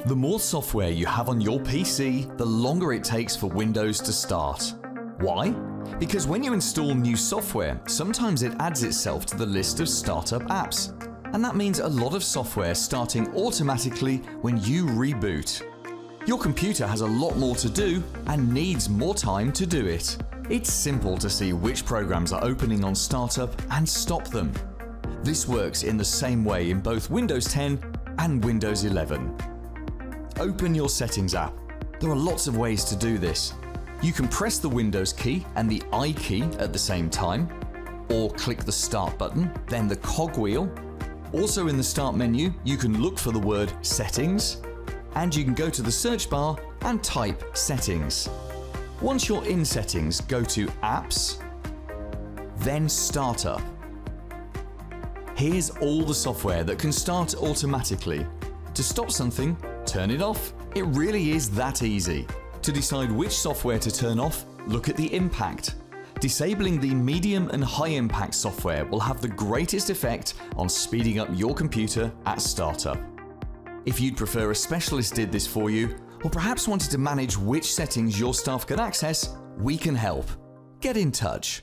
The more software you have on your PC, the longer it takes for Windows to start. Why? Because when you install new software, sometimes it adds itself to the list of startup apps. And that means a lot of software starting automatically when you reboot. Your computer has a lot more to do and needs more time to do it. It's simple to see which programs are opening on startup and stop them. This works in the same way in both Windows 10 and Windows 11. Open your Settings app. There are lots of ways to do this. You can press the Windows key and the I key at the same time, or click the Start button, then the cogwheel. Also in the Start menu, you can look for the word Settings, and you can go to the search bar and type Settings. Once you're in Settings, go to Apps, then Startup. Here's all the software that can start automatically. To stop something, turn it off. It really is that easy. To decide which software to turn off, look at the impact. Disabling the medium and high impact software will have the greatest effect on speeding up your computer at startup. If you'd prefer a specialist did this for you, or perhaps wanted to manage which settings your staff could access, we can help. Get in touch.